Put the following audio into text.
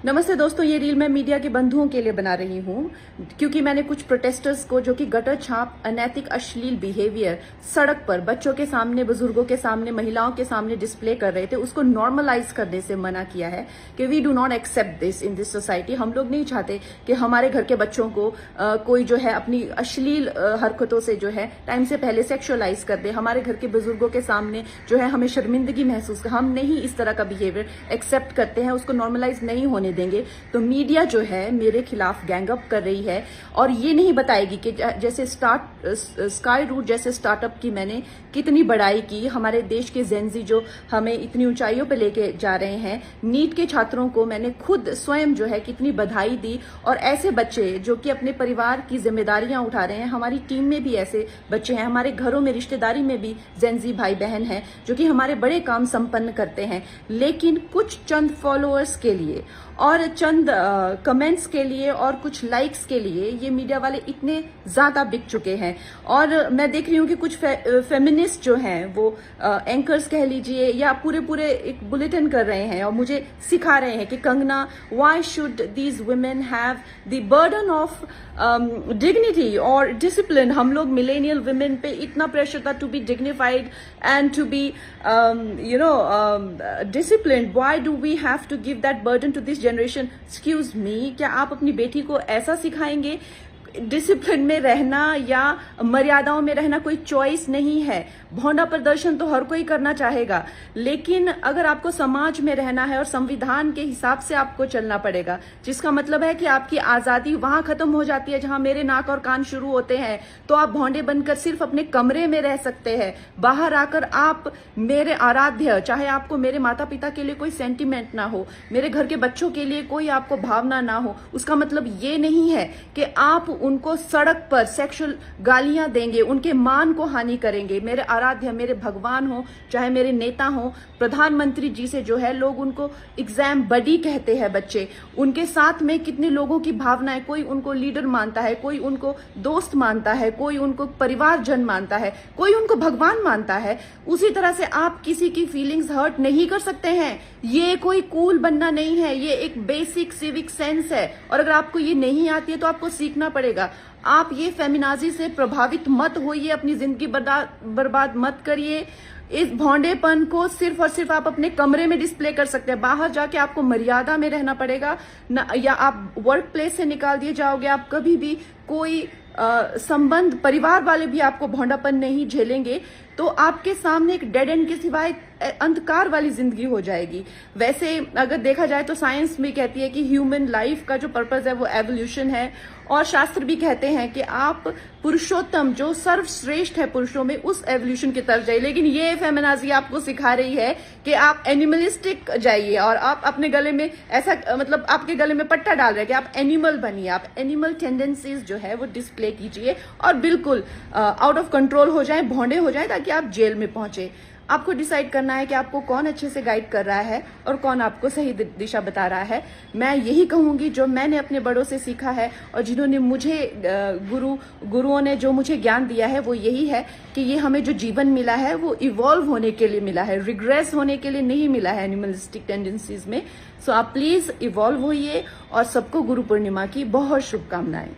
नमस्ते दोस्तों, ये रील मैं मीडिया के बंधुओं के लिए बना रही हूँ क्योंकि मैंने कुछ प्रोटेस्टर्स को जो कि गटर छाप, अनैतिक, अश्लील बिहेवियर सड़क पर बच्चों के सामने, बुजुर्गों के सामने, महिलाओं के सामने डिस्प्ले कर रहे थे, उसको नॉर्मलाइज करने से मना किया है कि we do not accept this in this society. हम लोग नहीं चाहते कि हमारे घर के बच्चों को कोई जो है अपनी अश्लील हरकतों से जो है टाइम से पहले सेक्सुअलाइज कर दे। हमारे घर के बुजुर्गों के सामने जो है हमें शर्मिंदगी महसूस कर, हम नहीं इस तरह का बिहेवियर एक्सेप्ट करते हैं, उसको नॉर्मलाइज नहीं होने देंगे। तो मीडिया जो है मेरे खिलाफ गैंगअप कर रही है और ये नहीं बताएगी कि जैसे स्काई रूट जैसे स्टार्टअप की मैंने कितनी बड़ाई की, हमारे देश के जेनजी जो हमें इतनी ऊंचाइयों पे लेके जा रहे हैं, नीट के छात्रों को मैंने खुद स्वयं जो है कितनी बधाई दी। और ऐसे बच्चे जो कि अपने परिवार की जिम्मेदारियां उठा रहे हैं, हमारी टीम में भी ऐसे बच्चे हैं, हमारे घरों में रिश्तेदारी में भी जेनजी भाई बहन हैं जो कि हमारे बड़े काम संपन्न करते हैं, लेकिन कुछ चंद फॉलोअर्स के लिए और चंद कमेंट्स के लिए और कुछ लाइक्स के लिए ये मीडिया वाले इतने ज्यादा बिक चुके हैं। और मैं देख रही हूँ कि कुछ फेमिनिस्ट जो हैं वो एंकर्स कह लीजिए या पूरे एक बुलेटिन कर रहे हैं और मुझे सिखा रहे हैं कि Kangana, why should these women have the burden of dignity और डिसिप्लिन। हम लोग मिलेनियल वुमेन पे इतना प्रेशर था to be dignified and to be disciplined, why do we have to give that burden to this generation. Excuse me, क्या आप अपनी बेटी को ऐसा सिखाएंगे? डिसिप्लिन में रहना या मर्यादाओं में रहना कोई चॉइस नहीं है। भौंडा प्रदर्शन तो हर कोई करना चाहेगा, लेकिन अगर आपको समाज में रहना है और संविधान के हिसाब से आपको चलना पड़ेगा, जिसका मतलब है कि आपकी आजादी वहां खत्म हो जाती है जहां मेरे नाक और कान शुरू होते हैं। तो आप भौंडे बनकर सिर्फ अपने कमरे में रह सकते हैं। बाहर आकर आप मेरे आराध्य, चाहे आपको मेरे माता पिता के लिए कोई सेंटिमेंट ना हो, मेरे घर के बच्चों के लिए कोई आपको भावना ना हो, उसका मतलब ये नहीं है कि आप उनको सड़क पर सेक्सुअल गालियां देंगे, उनके मान को हानि करेंगे। मेरे आराध्य, मेरे भगवान हो, चाहे मेरे नेता हो, प्रधानमंत्री जी से जो है लोग उनको एग्जाम बडी कहते हैं बच्चे, उनके साथ में कितने लोगों की भावनाएं, कोई उनको लीडर मानता है, कोई उनको दोस्त मानता है, कोई उनको परिवारजन मानता है, कोई उनको भगवान मानता है। उसी तरह से आप किसी की फीलिंग्स हर्ट नहीं कर सकते हैं। ये कोई कूल बनना नहीं है, ये एक बेसिक सिविक सेंस है और अगर आपको ये नहीं आती है तो आपको सीखना पड़ेगा। आप ये फेमिनाजी से प्रभावित मत होइए, अपनी जिंदगी बर्बाद मत करिए। इस भौंडेपन को सिर्फ और सिर्फ आप अपने कमरे में डिस्प्ले कर सकते हैं। बाहर जाके आपको मर्यादा में रहना पड़ेगा ना, या आप वर्क प्लेस से निकाल दिए जाओगे। आप कभी भी कोई संबंध, परिवार वाले भी आपको भौंडापन नहीं झेलेंगे, तो आपके सामने एक डेड एंड के सिवाय अंधकार वाली जिंदगी हो जाएगी। वैसे अगर देखा जाए तो साइंस भी कहती है कि ह्यूमन लाइफ का जो पर्पस है वो एवोल्यूशन है, और शास्त्र भी कहते हैं कि आप पुरुषोत्तम जो सर्वश्रेष्ठ है पुरुषों में, उस एवोल्यूशन की तरफ जाइए। लेकिन ये फेमिनाजी आपको सिखा रही है कि आप एनिमलिस्टिक जाइए और आप अपने गले में ऐसा, मतलब आपके गले में पट्टा डाल रहे हैं कि आप एनिमल बनिए, आप एनिमल टेंडेंसीज जो है वो डिस्प्ले कीजिए और बिल्कुल आउट ऑफ कंट्रोल हो जाए, भौंडे हो जाए, ताकि आप जेल में पहुंचे। आपको डिसाइड करना है कि आपको कौन अच्छे से गाइड कर रहा है और कौन आपको सही दिशा बता रहा है। मैं यही कहूंगी जो मैंने अपने बड़ों से सीखा है और जिन्होंने मुझे गुरुओं ने जो मुझे ज्ञान दिया है वो यही है कि ये हमें जो जीवन मिला है वो इवॉल्व होने के लिए मिला है, रिग्रेस होने के लिए नहीं मिला है एनिमलिस्टिक टेंडेंसीज में। सो आप प्लीज इवॉल्व होइए और सबको गुरु पूर्णिमा की बहुत शुभकामनाएं।